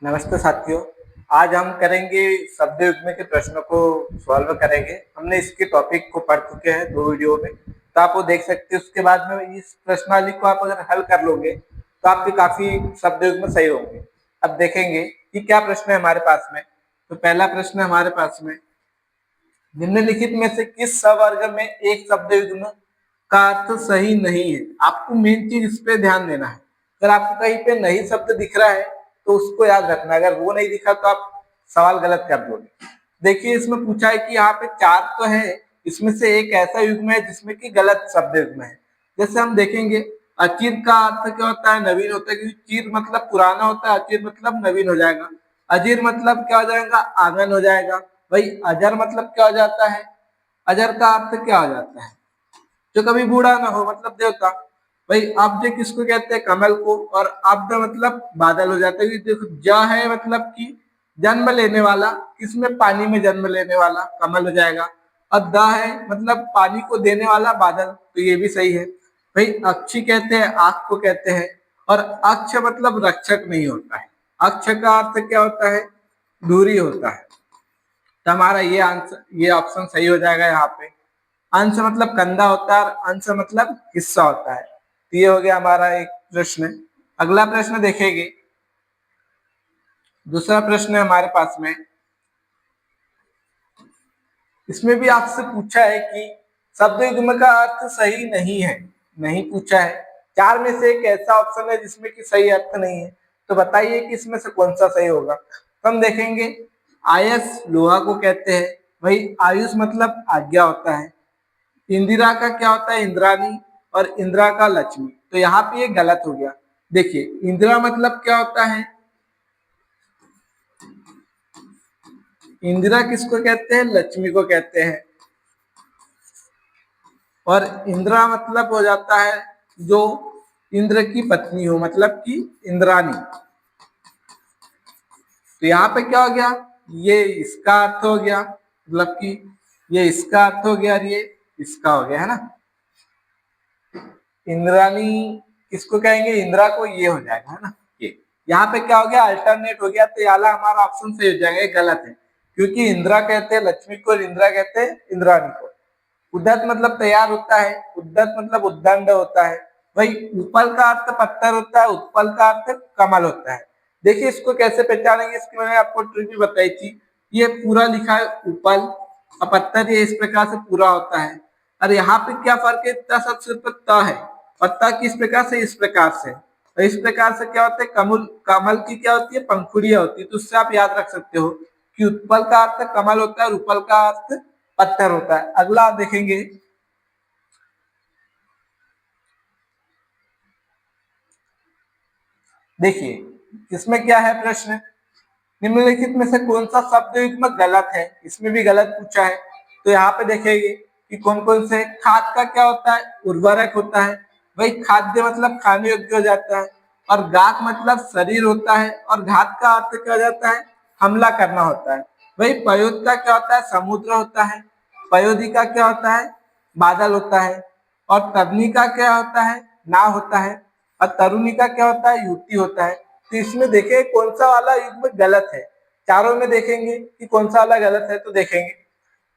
नमस्ते साथियों। आज हम करेंगे शब्द युग्म के प्रश्नों को सॉल्व करेंगे। हमने इसके टॉपिक को पढ़ चुके हैं 2 वीडियो में, तो आप वो देख सकते हैं। उसके बाद में इस प्रश्नावली को आप अगर हल कर लोगे तो आपके काफी शब्द युग्म सही होंगे। अब देखेंगे कि क्या प्रश्न है हमारे पास में। तो पहला प्रश्न है हमारे पास में, निम्नलिखित में से किस सवर्ग में एक शब्द युग्म का अर्थ सही नहीं है। आपको मेन चीज इस पे ध्यान देना है। अगर आपको कहीं पे नहीं शब्द दिख रहा है तो उसको याद रखना, अगर वो नहीं दिखा तो आप सवाल गलत कर दोगे। देखिए इसमें पूछा है कि यहाँ पे 4 तो है, इसमें से एक ऐसा युग्म है जिसमें कि गलत शब्द युग्म है। जैसे हम देखेंगे, अचिर का अर्थ क्या होता है, नवीन होता है, क्योंकि चीर मतलब पुराना होता है, अचिर मतलब नवीन हो जाएगा। अजीर मतलब क्या हो जाएगा, आंगन हो जाएगा। भाई अजर मतलब क्या हो जाता है, अजर का अर्थ क्या हो जाता है, जो कभी बूढ़ा ना हो, मतलब देवता। भाई अब्ज किसको कहते हैं, कमल को। और अब्द मतलब बादल हो जाता है। देखो ज है मतलब कि जन्म लेने वाला, किसमें, पानी में जन्म लेने वाला, कमल हो जाएगा। और द है मतलब पानी को देने वाला, बादल, तो ये भी सही है। भाई अक्षी कहते हैं, आंख को कहते हैं। और अक्ष मतलब रक्षक नहीं होता है, अक्ष का अर्थ क्या होता है, दूरी होता है। तो हमारा ये आंसर, ये ऑप्शन सही हो जाएगा यहाँ पे। अंश मतलब कंधा होता है और अंश मतलब हिस्सा होता है। तो ये हो गया हमारा एक प्रश्न। अगला प्रश्न देखेंगे, दूसरा प्रश्न है हमारे पास में। इसमें भी आपसे पूछा है कि शब्द युग्म का अर्थ सही नहीं है, नहीं पूछा है। 4 में से एक ऐसा ऑप्शन है जिसमें कि सही अर्थ नहीं है, तो बताइए कि इसमें से कौन सा सही होगा। तो हम देखेंगे, आयस लोहा को कहते हैं। भाई आयुष मतलब आज्ञा होता है। इंदिरा का क्या होता है, इंद्रानी। और इंदिरा का लक्ष्मी। तो यहाँ पे ये गलत हो गया। देखिए इंदिरा मतलब क्या होता है, इंदिरा किसको कहते हैं, लक्ष्मी को कहते हैं। और इंदिरा मतलब हो जाता है जो इंद्र की पत्नी हो, मतलब कि इंद्रानी। तो यहाँ पे क्या हो गया, ये इसका अर्थ हो गया, मतलब कि ये इसका अर्थ हो गया और ये इसका हो गया, है ना। इंद्रानी किसको कहेंगे, इंदिरा को, ये हो जाएगा, है ना। ये यहाँ पे क्या हो गया, अल्टरनेट हो गया। तो ये वाला हमारा ऑप्शन सही हो जाएगा, ये गलत है। क्योंकि इंदिरा कहते हैं लक्ष्मी को और इंदिरा कहते हैं इंद्रानी को। उद्धत मतलब तैयार होता है, उद्धत मतलब उद्दंड होता है। वही उपल का अर्थ पत्थर होता है, उत्पल का अर्थ कमल होता है। देखिए इसको कैसे पहचानेंगे, इसकी मैंने आपको ट्रिक भी बताई थी। ये पूरा लिखा है उपल, और पत्थर ये इस प्रकार से पूरा होता है। और यहाँ पे क्या फर्क है, त शब्द सिर्फ त है, और त किस प्रकार से, इस प्रकार से। और इस प्रकार से क्या होता है, कमल, कमल की क्या होती है, पंखुड़ियां होती है। तो उससे आप याद रख सकते हो कि उत्पल का अर्थ कमल होता है और उपल का अर्थ पत्थर होता है। अगला आप देखेंगे, देखिए इसमें क्या है प्रश्न, निम्नलिखित में से कौन सा शब्द युग्म गलत है। इसमें भी गलत पूछा है। तो यहाँ पे देखेंगे कि कौन कौन से। खाद का क्या होता है, उर्वरक होता है। वही खाद्य मतलब खाने योग्य हो जाता है। और घात मतलब शरीर होता है। और घात का अर्थ क्या हो जाता है, हमला करना होता है। वही पयोद का क्या होता है, समुद्र होता है। पयोधी का क्या होता है, बादल होता है। और तरनी का क्या होता है, नाव होता है। और तरुणी का क्या होता है, युवती होता है। तो इसमें देखें कौन सा वाला युग्म गलत है। चारों में देखेंगे कि कौन सा वाला गलत है, तो देखेंगे।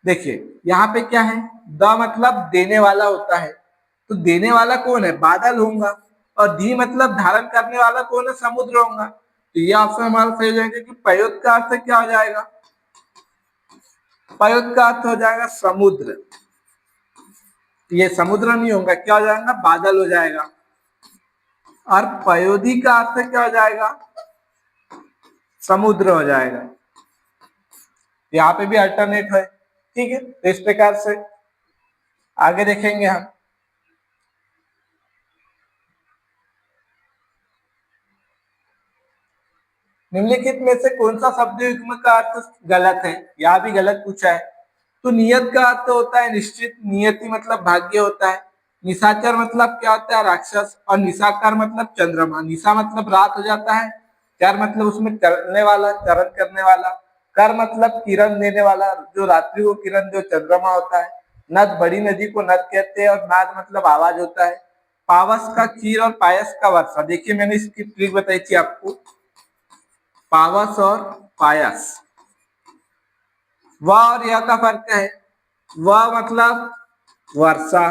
देखिए यहाँ पे क्या है, द मतलब देने वाला होता है। तो देने वाला कौन है, बादल होगा। और धी मतलब धारण करने वाला कौन है, समुद्र होगा। तो ये ऑप्शन हमारा सही हो जाएगा कि पयोद का अर्थ क्या हो जाएगा, पयोद का अर्थ हो जाएगा समुद्र। ये समुद्र नहीं होगा, क्या हो जाएगा, बादल हो जाएगा। और पयोधी का अर्थ क्या हो जाएगा, समुद्र हो जाएगा। यहाँ पे भी अल्टरनेट है, ठीक है। तो इस प्रकार से आगे देखेंगे हम, निम्नलिखित में से कौन सा शब्द युग्म का अर्थ गलत है। यहाँ भी गलत पूछा है। तो नियत का अर्थ होता है निश्चित, नियति मतलब भाग्य होता है। निशाचर मतलब क्या होता है, राक्षस। और निशाकार मतलब चंद्रमा। निशा मतलब रात हो जाता है। चार मतलब उसमें चलने वाला, चरण करने वाला। कर मतलब किरण देने वाला, जो रात्रि को किरण जो चंद्रमा होता है। नद, बड़ी नदी को नद कहते हैं। और नाद मतलब आवाज होता है। पावस का खीर और पायस का वर्षा। देखिए मैंने इसकी ट्रिक बताई थी आपको। पावस और पायस। व और य का फर्क है, व मतलब वर्षा,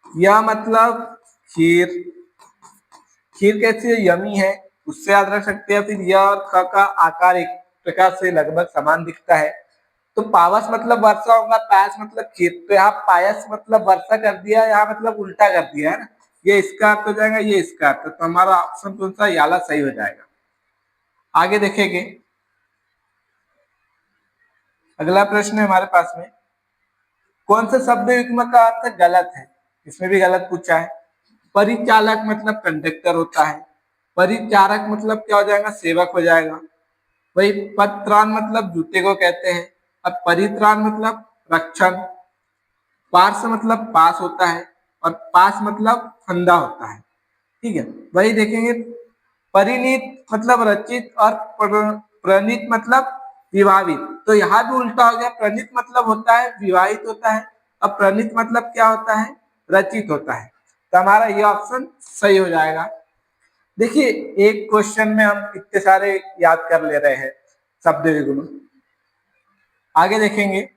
य मतलब खीर। खीर कैसी है, यमी है, उससे याद रख सकते हैं। फिर य और ख का आकार एक प्रकार से लगभग समान दिखता है। तो पावस मतलब वर्षा होगा, पायस मतलब खीर। तो यहाँ पायस मतलब वर्षा कर दिया, यहाँ मतलब उल्टा कर दिया है ना। ये इसका अर्थ हो जाएगा, ये इसका अर्थ। तो हमारा ऑप्शन कौन सा, याला सही हो जाएगा। आगे देखेंगे, अगला प्रश्न है हमारे पास में, कौन से शब्द युग्म का अर्थ गलत है। इसमें भी गलत पूछा है। परिचालक मतलब कंडक्टर होता है। परिचारक मतलब क्या हो जाएगा, सेवक हो जाएगा। वही पत्रान मतलब जूते को कहते हैं। अब परित्राण मतलब रक्षण। पार्श्व मतलब पास होता है, और पास मतलब फंदा होता है। ठीक है, वही देखेंगे। परिणीत मतलब रचित, और प्रणीत मतलब विवाहित। तो यहाँ भी उल्टा हो गया, प्रणीत मतलब होता है विवाहित होता है, अब प्रणीत मतलब क्या होता है, रचित होता है। तो हमारा ये ऑप्शन सही हो जाएगा। देखिए, एक क्वेश्चन में हम इतने सारे याद कर ले रहे हैं शब्द युग्म। आगे देखेंगे,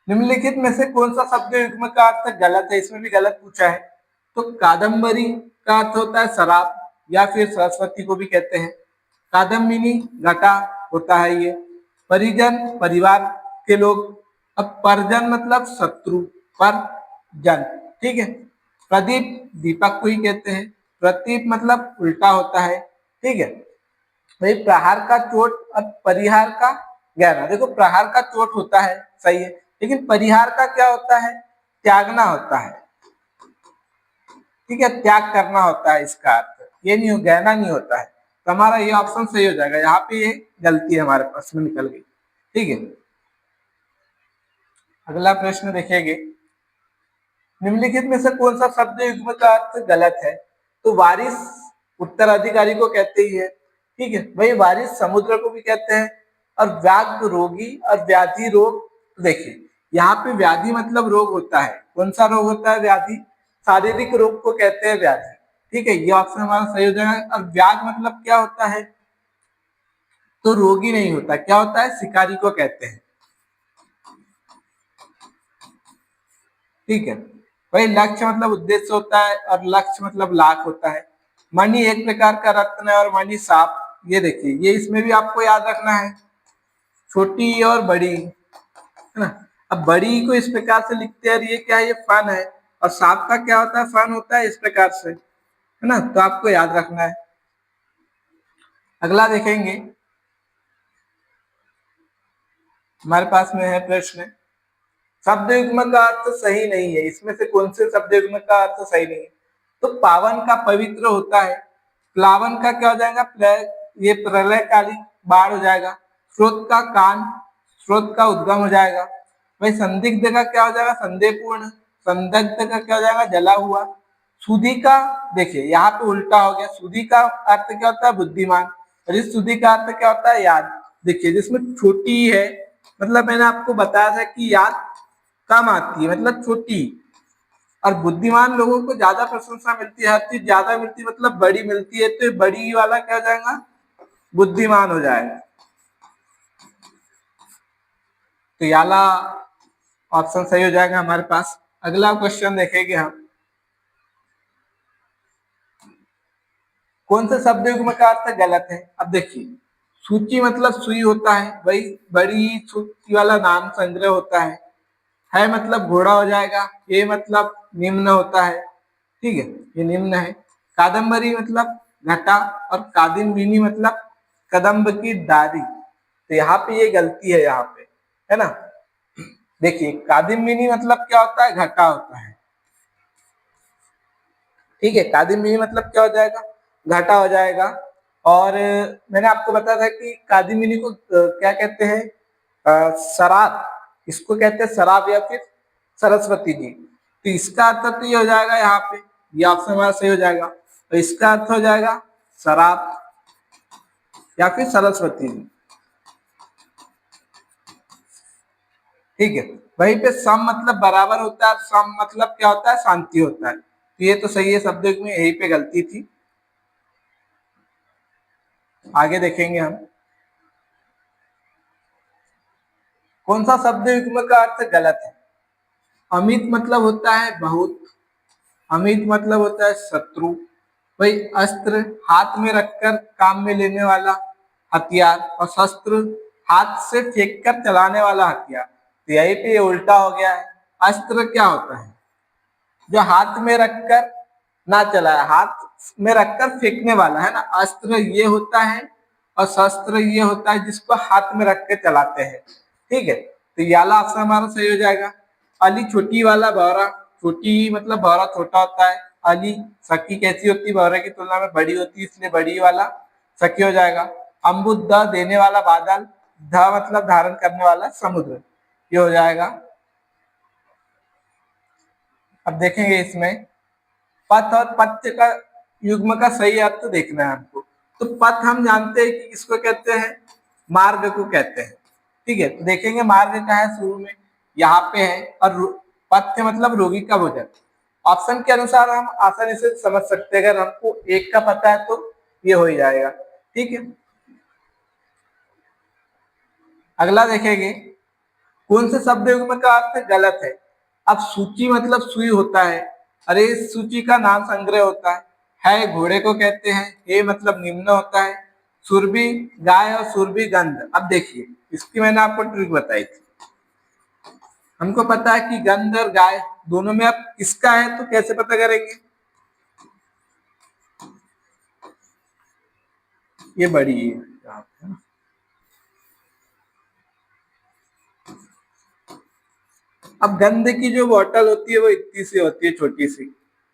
निम्नलिखित में से कौन सा शब्द युग्म का अर्थ गलत है। इसमें भी गलत पूछा है। तो कादम्बरी का अर्थ होता है शराब, या फिर सरस्वती को भी कहते हैं। कादम्बिनी घटा होता है ये। परिजन परिवार के लोग। अब परिजन मतलब शत्रु, परजन। ठीक है। प्रदीप दीपक को ही कहते हैं। प्रतीप मतलब उल्टा होता है। ठीक है। भाई प्रहार का चोट और परिहार का गहना। देखो, प्रहार का चोट होता है, सही है, लेकिन परिहार का क्या होता है, त्यागना होता है। ठीक है, त्याग करना होता है इसका अर्थ, ये नहीं, गहना नहीं होता है। तो हमारा ये ऑप्शन सही हो जाएगा। यहाँ पे ये गलती है हमारे पास में निकल गई। ठीक है, अगला प्रश्न देखेंगे, निम्नलिखित में से कौन सा शब्द युग्म का अर्थ गलत है। तो वारिस उत्तराधिकारी को कहते ही है। ठीक है, वही वारिस समुद्र को भी कहते हैं। और व्याघ्र रोगी और व्याधि रोग। तो देखिए, यहाँ पे व्याधि मतलब रोग होता है। कौन सा रोग होता है, व्याधि। शारीरिक रोग को कहते हैं व्याधि। ठीक है, ये ऑप्शन हमारा सही हो जाएगा। और व्याघ मतलब क्या होता है, तो रोगी नहीं होता, क्या होता है, शिकारी को कहते हैं। ठीक है, वही लक्ष्य मतलब उद्देश्य होता है, और लक्ष्य मतलब लाख होता है। मणि एक प्रकार का रत्न है, और मणि सांप। ये देखिए, ये इसमें भी आपको याद रखना है, छोटी और बड़ी, है ना। अब बड़ी को इस प्रकार से लिखते हैं, ये क्या है, ये फन है। और सांप का क्या होता है, फन होता है, इस प्रकार से, है ना। तो आपको याद रखना है। अगला देखेंगे, हमारे पास में है प्रश्न, शब्द युग्म का अर्थ सही नहीं है। इसमें से कौन से शब्द युग्म का अर्थ सही नहीं है। तो पावन का पवित्र होता है। प्लावन का क्या हो जाएगा, ये प्रलयकाली बाढ़ हो जाएगा। स्रोत का कान, स्रोत का उद्गम हो जाएगा। वही संदिग्ध का क्या हो जाएगा, संदेहपूर्ण। संदिग्ध का क्या हो जाएगा, जला हुआ। सुधी का, देखिए यहाँ पे उल्टा हो गया। सुधी का अर्थ क्या होता है, बुद्धिमान। और इस सुधी का अर्थ क्या होता है, याद। देखिए, जिसमें छोटी है, मतलब मैंने आपको बताया था कि याद कम आती है, मतलब छोटी। और बुद्धिमान लोगों को ज्यादा प्रशंसा मिलती है, हर चीज ज्यादा मिलती है, मतलब बड़ी मिलती है। तो बड़ी वाला क्या हो जाएगा, बुद्धिमान हो जाएगा। तो याला ऑप्शन सही हो जाएगा हमारे पास। अगला क्वेश्चन देखेंगे हम, कौन से शब्द युग्म का अर्थ गलत है। अब देखिए, सूची मतलब सुई होता है, वही बड़ी सूची वाला नाम संग्रह होता है मतलब घोड़ा हो जाएगा। ये मतलब निम्न होता है। ठीक है, ये निम्न है। कादम्बरी मतलब घटा, और कादिम्बिनी मतलब कदम्ब की डाली। तो यहाँ पे ये गलती है, यहाँ पे, है ना। देखिए, कादिम्बिनी मतलब क्या होता है, घटा होता है। ठीक है, कादिम्बिनी मतलब क्या हो जाएगा, घटा हो जाएगा। और मैंने आपको बताया था कि कादिम्बिनी को क्या कहते हैं, शराब। इसको कहते हैं शराब, या फिर सरस्वती जी। तो इसका अर्थ तो ये हो जाएगा, यहाँ पे ये ऑप्शन हमारा सही हो जाएगा। तो इसका अर्थ हो जाएगा शराब, या फिर सरस्वती जी। ठीक है, वहीं पे सम मतलब बराबर होता है, सम मतलब क्या होता है, शांति होता है। तो ये तो सही है, शब्द युग्म में यही पे गलती थी। आगे देखेंगे हम कौन सा शब्द युग्म का अर्थ गलत है। अमित मतलब होता है बहुत, अमित मतलब होता है शत्रु। भाई अस्त्र हाथ में रखकर काम में लेने वाला हथियार, और शस्त्र हाथ से फेंक कर चलाने वाला हथियार। तो यही पे उल्टा हो गया है। अस्त्र क्या होता है? जो हाथ में रखकर ना चलाए, हाथ में रखकर फेंकने वाला है ना, अस्त्र ये होता है। और शस्त्र ये होता है जिसको हाथ में रख के चलाते हैं। ठीक है, तो ये वाला ऑप्शन हमारा सही हो जाएगा। अली छोटी वाला भौरा, छोटी मतलब भौरा छोटा होता है। अली सखी कैसी होती है? भौरे की तुलना में बड़ी होती है, इसलिए बड़ी वाला सखी हो जाएगा। अम्बुद द देने वाला बादल, ध मतलब धारण करने वाला समुद्र, ये हो जाएगा। अब देखेंगे इसमें पथ और पथ्य का युग्म का सही अर्थ देखना है हमको। तो पथ हम जानते हैं कि किसको कहते हैं? मार्ग को कहते हैं। ठीक है, तो देखेंगे मार्ग का है शुरू में, यहाँ पे है। और पथ्य मतलब रोगी का भोजन। ऑप्शन के अनुसार हम आसानी से समझ सकते हैं, अगर हमको एक का पता है तो ये हो ही जाएगा। ठीक है, अगला देखेंगे कौन से शब्द युग्म का अर्थ गलत है। अब सूची मतलब सुई होता है। अरे सूची का नाम संग्रह होता है घोड़े को कहते हैं। ये मतलब निम्न होता है। सुरभि गाय और सुरभि गंध। अब देखिए इसकी मैंने आपको ट्रिक बताई थी। हमको पता है कि गंध और गाय दोनों में अब किसका है, तो कैसे पता करेंगे? ये बड़ी है यहाँ पे, है ना? अब गंध की जो बॉटल होती है वो इतनी सी होती है, छोटी सी।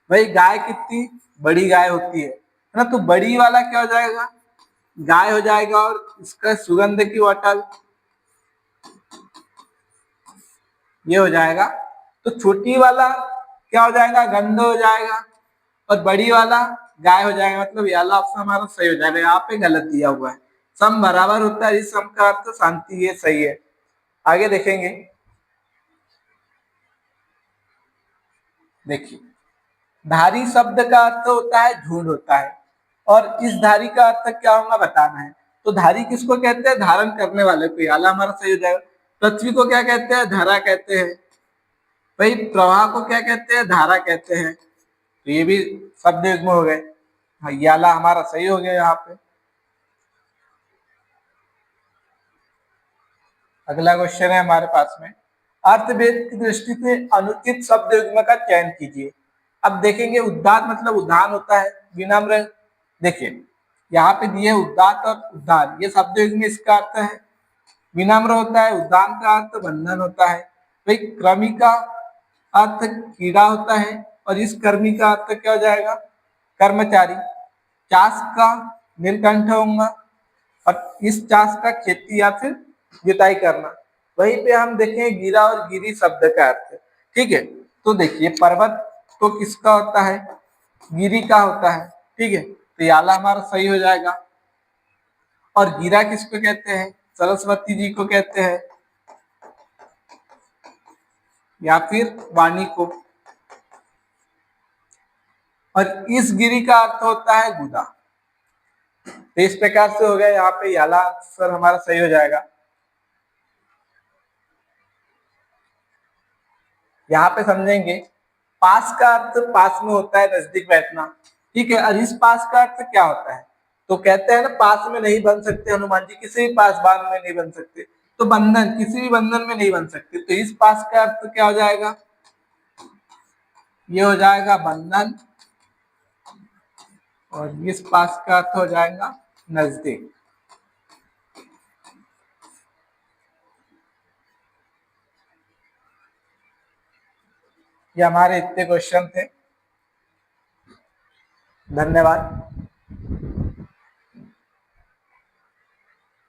भाई गाय कितनी बड़ी गाय होती है ना, तो बड़ी वाला क्या हो जाएगा? गाय हो जाएगा। और इसका सुगंध की बॉटल ये हो जाएगा। तो छोटी वाला क्या हो जाएगा? गंध हो जाएगा। और बड़ी वाला गाय हो जाएगा। मतलब ये वाला ऑप्शन हमारा सही हो जाएगा। यहाँ पे गलत दिया हुआ है। सम बराबर होता है, इस सम का अर्थ शांति, ये सही है। आगे देखेंगे, देखिए धारी शब्द का अर्थ होता है झूठ होता है। और इस धारी का अर्थ क्या होगा बताना है। तो धारी किसको कहते हैं? धारण करने वाले को, आला हमारा सही हो जाएगा। पृथ्वी को क्या कहते हैं? धरा कहते हैं। भाई प्रवाह को क्या कहते हैं? धारा कहते हैं। तो ये भी शब्द युग्म हो गए। हाँ, ये आला हमारा सही हो गया यहाँ पे। अगला क्वेश्चन है हमारे पास में, अर्थवेद की दृष्टि से अनुचित शब्द युग्म का चयन कीजिए। अब देखेंगे उद्दात मतलब उद्यान होता है। विनम्र, देखिए यहाँ पे दिए उद्दात और उद्धार, ये शब्द युग्म इसका अर्थ है विनम्र होता है। उद्यान का अर्थ बंधन होता है। भाई क्रमी का अर्थ कीड़ा होता है। और इस कर्मी का अर्थ क्या हो जाएगा? कर्मचारी। चाष का नीलकंठ होगा। और इस चाष का खेती या फिर जुताई करना। वहीं पे हम देखें गिरा और गिरी शब्द का अर्थ। ठीक है, तो देखिए पर्वत तो किसका होता है? गिरी का होता है। ठीक है, तो ये आला हमारा सही हो जाएगा। और गिरा किसको कहते हैं? सरस्वती जी को कहते हैं, या फिर वाणी को। और इस गिरी का अर्थ होता है गुदा। तो इस प्रकार से हो गया, यहाँ पे याला सर हमारा सही हो जाएगा। यहाँ पे समझेंगे पास का अर्थ पास में होता है, नजदीक बैठना। ठीक है, और इस पास का अर्थ क्या होता है? तो कहते हैं ना पास में नहीं बन सकते हनुमान जी, किसी भी पासबान में नहीं बन सकते। तो बंधन, किसी भी बंधन में नहीं बन सकते। तो इस पास का अर्थ क्या हो जाएगा? ये हो जाएगा बंधन। और इस पास का अर्थ हो जाएगा नजदीक। ये हमारे इतने क्वेश्चन थे। धन्यवाद।